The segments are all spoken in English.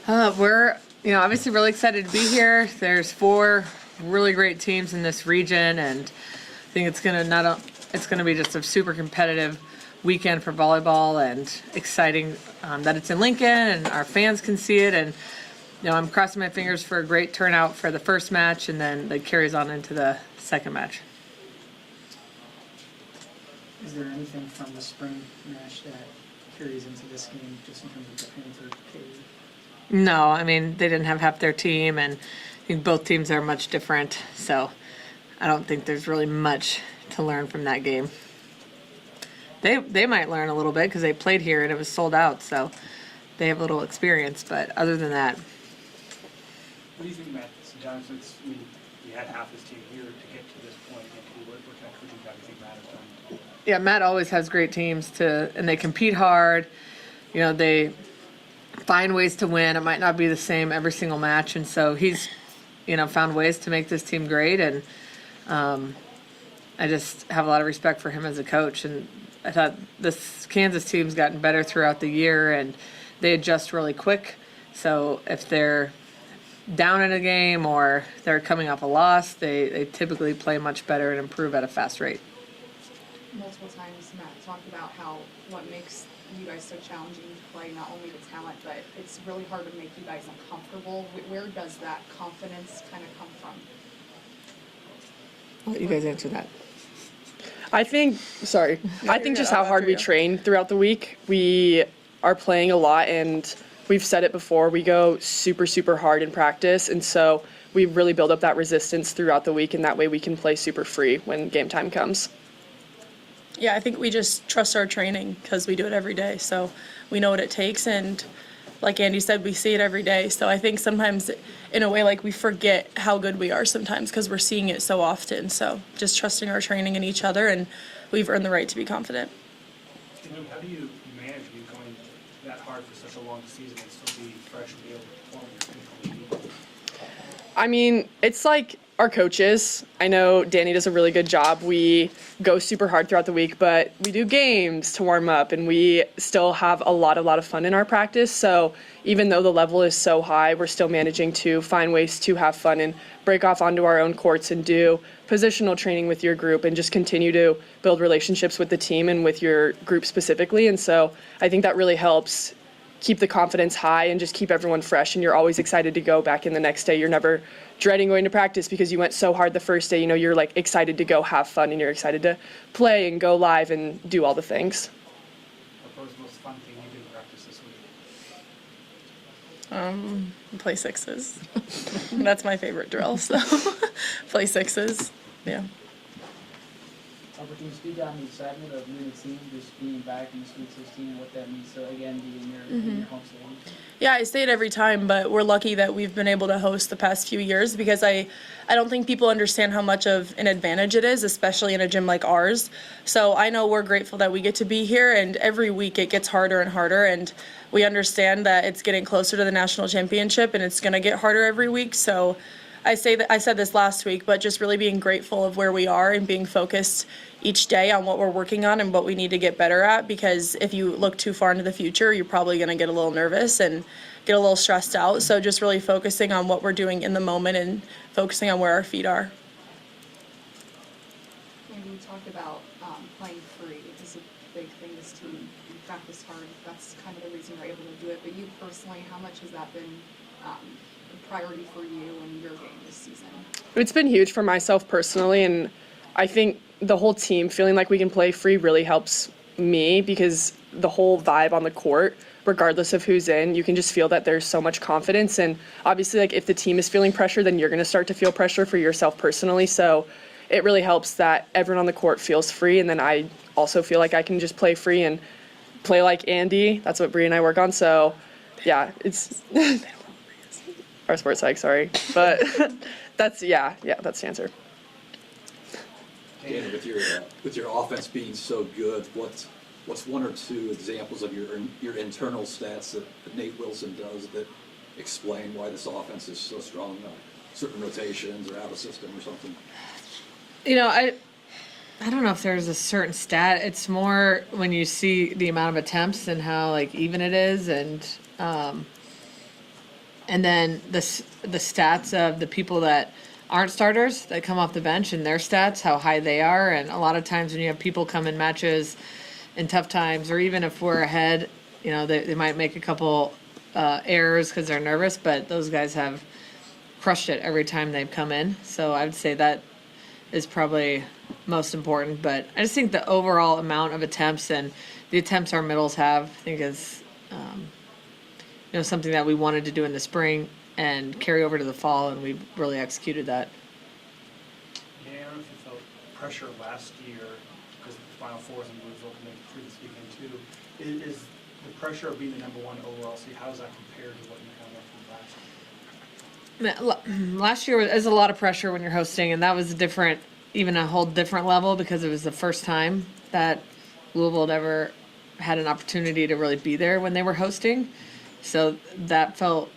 We're, obviously really excited to be here. There's 4 really great teams in this region, and I think it's gonna be just a super competitive weekend for volleyball, and exciting that it's in Lincoln and our fans can see it. And I'm crossing my fingers for a great turnout for the first match, and then that carries on into the second match. Is there anything from the spring match that carries into this game, just in terms of the Panther KU? No, I mean, they didn't have half their team, and I think both teams are much different, so I don't think there's really much to learn from that game. They might learn a little bit because they played here and it was sold out, so they have a little experience, but other than that. What do you think, Matt, sometimes since we had half this team here to get to this point, and what kind of coaching job do you think Matt has done? Yeah, Matt always has great teams and they compete hard. They find ways to win. It might not be the same every single match, and so he's, found ways to make this team great, and I just have a lot of respect for him as a coach. And I thought this Kansas team's gotten better throughout the year, and they adjust really quick. So if they're down in a game or they're coming off a loss, they typically play much better and improve at a fast rate. Multiple times Matt talked about what makes you guys so challenging to play, not only the talent, but it's really hard to make you guys uncomfortable. Where does that confidence kind of come from? I'll let you guys answer that. I think just how hard we train throughout the week. We are playing a lot, and we've said it before, we go super, super hard in practice, and so we really build up that resistance throughout the week, and that way we can play super free when game time comes. Yeah, I think we just trust our training because we do it every day, so we know what it takes, and like Andi said, we see it every day. So I think sometimes, in a way, like we forget how good we are sometimes because we're seeing it so often. So just trusting our training and each other, and we've earned the right to be confident. How do you manage going that hard for such a long season and still be fresh and be able to perform? I mean, it's like our coaches. I know Dani does a really good job. We go super hard throughout the week, but we do games to warm up, and we still have a lot of fun in our practice. So even though the level is so high, we're still managing to find ways to have fun and break off onto our own courts and do positional training with your group and just continue to build relationships with the team and with your group specifically. And so I think that really helps keep the confidence high and just keep everyone fresh, and you're always excited to go back in the next day. You're never dreading going to practice because you went so hard the first day. You're like excited to go have fun, and you're excited to play and go live and do all the things. What was the most fun thing you did in practice this week? Play sixes. That's my favorite drill, so play sixes, yeah. Harper, can you speak on the excitement of you and the team just being back in the Sweet 16 and what that means to, again, be in your home state? Yeah, I say it every time, but we're lucky that we've been able to host the past few years because I don't think people understand how much of an advantage it is, especially in a gym like ours. So I know we're grateful that we get to be here, and every week it gets harder and harder, and we understand that it's getting closer to the national championship, and it's going to get harder every week. So I said this last week, but just really being grateful of where we are and being focused each day on what we're working on and what we need to get better at, because if you look too far into the future, you're probably going to get a little nervous and get a little stressed out. So just really focusing on what we're doing in the moment and focusing on where our feet are. Maybe we talked about playing free. It's a big thing this team. You practice hard. That's kind of the reason you're able to do it. But you personally, how much has that been a priority for you and your game this season? It's been huge for myself personally, and I think the whole team feeling like we can play free really helps me, because the whole vibe on the court, regardless of who's in, you can just feel that there's so much confidence. And obviously, like, if the team is feeling pressure, then you're going to start to feel pressure for yourself personally. So it really helps that everyone on the court feels free, and then I also feel like I can just play free and play like Andi. That's what Bree and I work on. So yeah, it's our sports psych, sorry, but that's the answer. And with your offense being so good, what's one or two examples of your internal stats that Nate Wilson does that explain why this offense is so strong? Certain rotations or out of system or something. I don't know if there's a certain stat. It's more when you see the amount of attempts and how even it is, and And then the stats of the people that aren't starters that come off the bench and their stats, how high they are. And a lot of times when you have people come in matches in tough times, or even if we're ahead, you know, they might make a couple errors because they're nervous, but those guys have crushed it every time they've come in. So I would say that is probably most important. But I just think the overall amount of attempts and the attempts our middles have, I think is, you know, something that we wanted to do in the spring and carry over to the fall, and we really executed that. Yeah, I don't know if you felt pressure last year because the Final Fours and Louisville can make it through this weekend too. Is the pressure of being the number one overall seed, how does that compare to what you had left from last year? Last year was a lot of pressure when you're hosting, and that was different, even a whole different level, because it was the first time that Louisville had ever had an opportunity to really be there when they were hosting. So that felt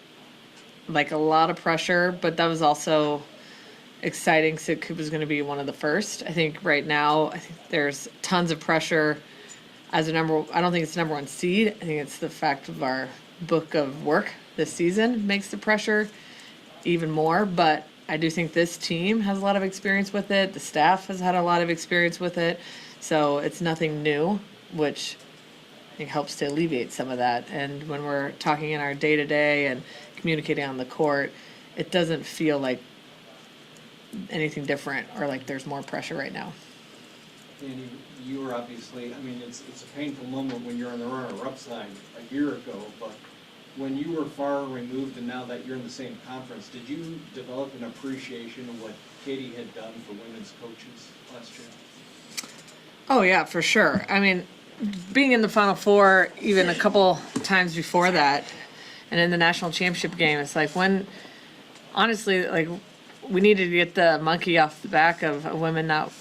like a lot of pressure, but that was also exciting. So Coop was going to be one of the first. I think right now, I think there's tons of pressure as a I don't think it's number one seed. I think it's the fact of our book of work this season makes the pressure even more. But I do think this team has a lot of experience with it. The staff has had a lot of experience with it. So it's nothing new, which I think helps to alleviate some of that. And when we're talking in our day-to-day and communicating on the court, it doesn't feel like anything different or like there's more pressure right now. And you were obviously, I mean, it's a painful moment when you're on the runner-up side a year ago, but when you were far removed and now that you're in the same conference, did you develop an appreciation of what Katie had done for women's coaches last year? Oh, yeah, for sure. I mean, being in the Final Four even a couple times before that and in the national championship game, it's like honestly, like we needed to get the monkey off the back of women not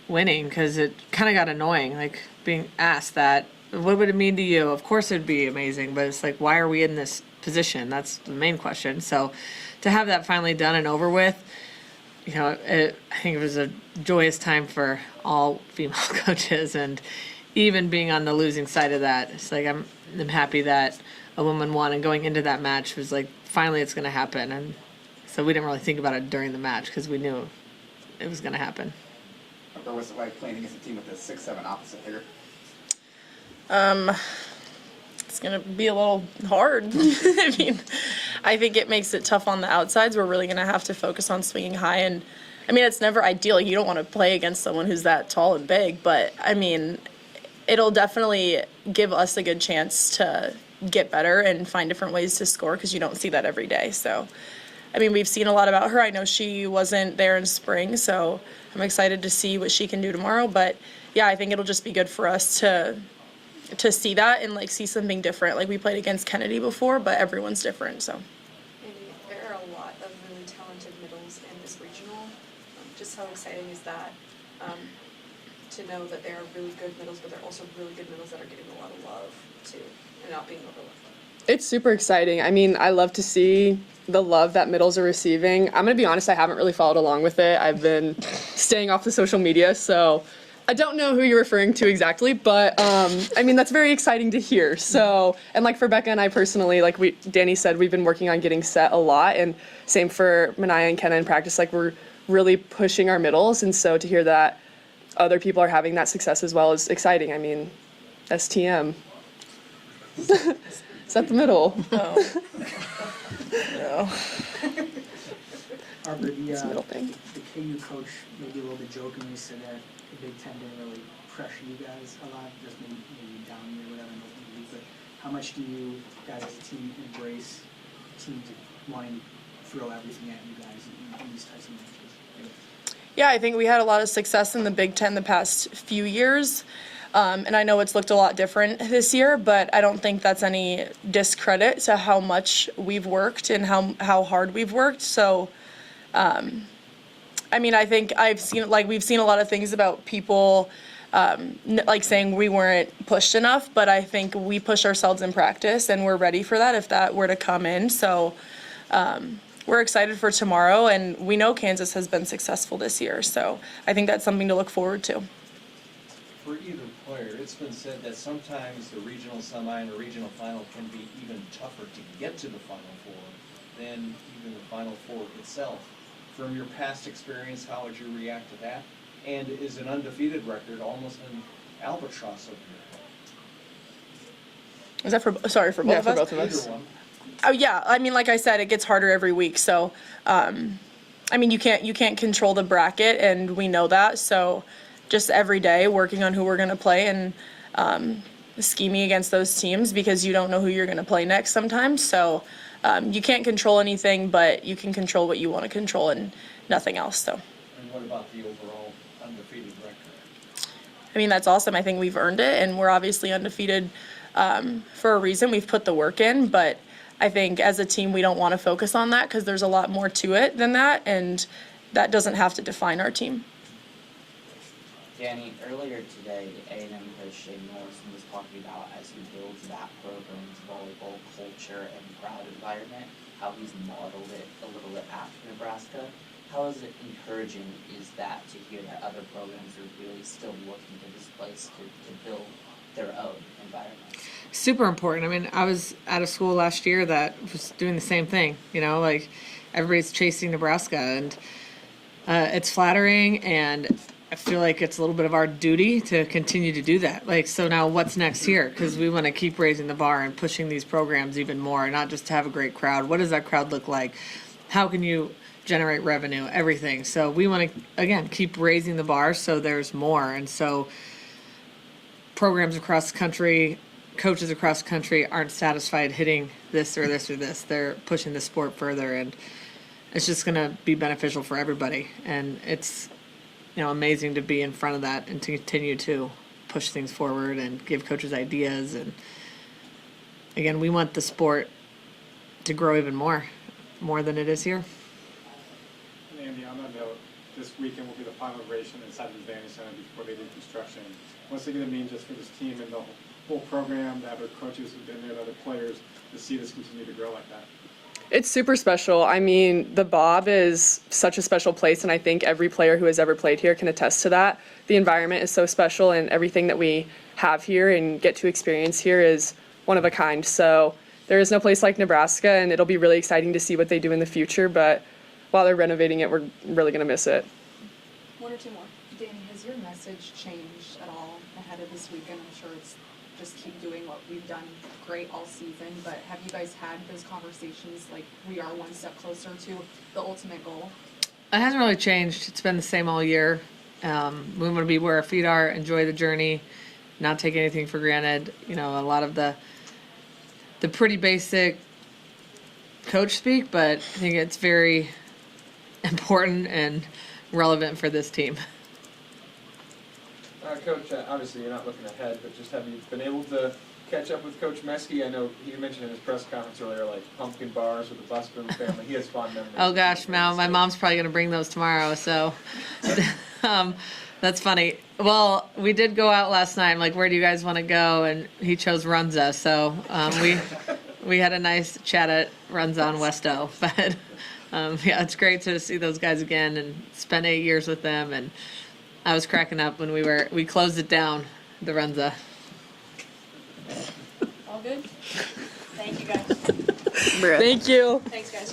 winning, because it kind of got annoying, like being asked that. What would it mean to you? Of course it'd be amazing, but it's like, why are we in this position? That's the main question. So to have that finally done and over with, you know, I think it was a joyous time for all female coaches, and even being on the losing side of that, it's like I'm happy that a woman won, and going into that match was like, finally it's going to happen. And so we didn't really think about it during the match because we knew it was going to happen. Or was it like playing against a team with a 6'7" opposite hitter? It's gonna be a little hard. I mean, I think it makes it tough on the outsides. We're really gonna have to focus on swinging high, and I mean, it's never ideal. You don't want to play against someone who's that tall and big, but I mean, it'll definitely give us a good chance to get better and find different ways to score, because you don't see that every day. So, I mean, we've seen a lot about her. I know she wasn't there in spring, so I'm excited to see what she can do tomorrow. But yeah, I think it'll just be good for us to see that and like see something different. Like we played against Kennedy before, but everyone's different, so. And there are a lot of really talented middles in this regional. Just how exciting is that, to know that there are really good middles, but there are also really good middles that are getting a lot of love too, and not being overlooked. It's super exciting. I mean, I love to see the love that middles are receiving. I'm gonna be honest, I haven't really followed along with it. I've been staying off the social media, so I don't know who you're referring to exactly, but I mean, that's very exciting to hear. So, and like for Becca and I personally, like Dani said, we've been working on getting set a lot, and same for Manaya and Kenna in practice, like we're really pushing our middles, and so to hear that other people are having that success as well is exciting. I mean, STM. Set the middle. Oh. No. Harper, It's a middle thing. the KU coach maybe a little bit jokingly said that the Big Ten didn't really pressure you guys a lot, just maybe down or whatever in open league. But how much do you guys as a team embrace teams wanting to throw everything at you guys in these types of matches? Yeah, I think we had a lot of success in the Big Ten the past few years. And I know it's looked a lot different this year, but I don't think that's any discredit to how much we've worked and how hard we've worked. So, I mean, I think we've seen a lot of things about people, like saying we weren't pushed enough, but I think we push ourselves in practice and we're ready for that if that were to come in. So, we're excited for tomorrow, and we know Kansas has been successful this year. So I think that's something to look forward to. For either player, it's been said that sometimes the regional semi and the regional final can be even tougher to get to the Final Four than even the Final Four itself. From your past experience, how would you react to that? And is an undefeated record almost an albatross over your head? Is that for both Yeah, of for us? both of us. Either one. Oh yeah, I mean, like I said, it gets harder every week. So, I mean, you can't control the bracket, and we know that. So, just every day working on who we're gonna play and scheming against those teams because you don't know who you're gonna play next sometimes. So, you can't control anything, but you can control what you want to control and nothing else. So, And what about the overall undefeated record? I mean, that's awesome. I think we've earned it, and we're obviously undefeated for a reason. We've put the work in, but I think as a team, we don't want to focus on that because there's a lot more to it than that, and that doesn't have to define our team. Dani, earlier today, A&M coach Shane Morrison was talking about as he builds that program's volleyball culture and crowd environment, how he's modeled it a little bit after Nebraska. How is it encouraging is that to hear that other programs are really still looking to this place to build their own environment? Super important. I mean, I was at a school last year that was doing the same thing, you know, like everybody's chasing Nebraska, and it's flattering, and I feel like it's a little bit of our duty to continue to do that. Like, so now what's next here? Because we want to keep raising the bar and pushing these programs even more, not just to have a great crowd. What does that crowd look like? How can you generate revenue? Everything. So we want to, again, keep raising the bar so there's more. And so programs across the country, coaches across the country aren't satisfied hitting this or this or this. They're pushing the sport further, and it's just going to be beneficial for everybody. And it's, you know, amazing to be in front of that and to continue to push things forward and give coaches ideas. And again, we want the sport to grow even more than it is here. And Andy, on that note, this weekend will be the final iteration inside the Dani Center before they do construction. What's it going to mean just for this team and the whole program, the other coaches who've been there, the other players, to see this continue to grow like that? It's super special. I mean, the Bob is such a special place, and I think every player who has ever played here can attest to that. The environment is so special, and everything that we have here and get to experience here is one of a kind. So there is no place like Nebraska, and it'll be really exciting to see what they do in the future. But while they're renovating it, we're really going to miss it. One or two more. Dani, has your message changed at all ahead of this weekend? I'm sure it's just keep doing what we've done great all season, but have you guys had those conversations like we are one step closer to the ultimate goal? It hasn't really changed. It's been the same all year. We want to be where our feet are, enjoy the journey, not take anything for granted. You know, a lot of the pretty basic coach speak, but I think it's very important and relevant for this team. Coach, obviously you're not looking ahead, but just have you been able to catch up with Coach Meskey? I know he mentioned in his press conference earlier, like pumpkin bars with the Busboom family. He has fond memories. Oh gosh, my mom's probably going to bring those tomorrow, so that's funny. Well, we did go out last night. I'm like, where do you guys want to go? And he chose Runza, so we had a nice chat at Runza on Westo. But yeah, it's great to see those guys again and spend 8 years with them. And I was cracking up when we closed it down, the Runza. All good? Thank you guys. Thank you. Thanks guys.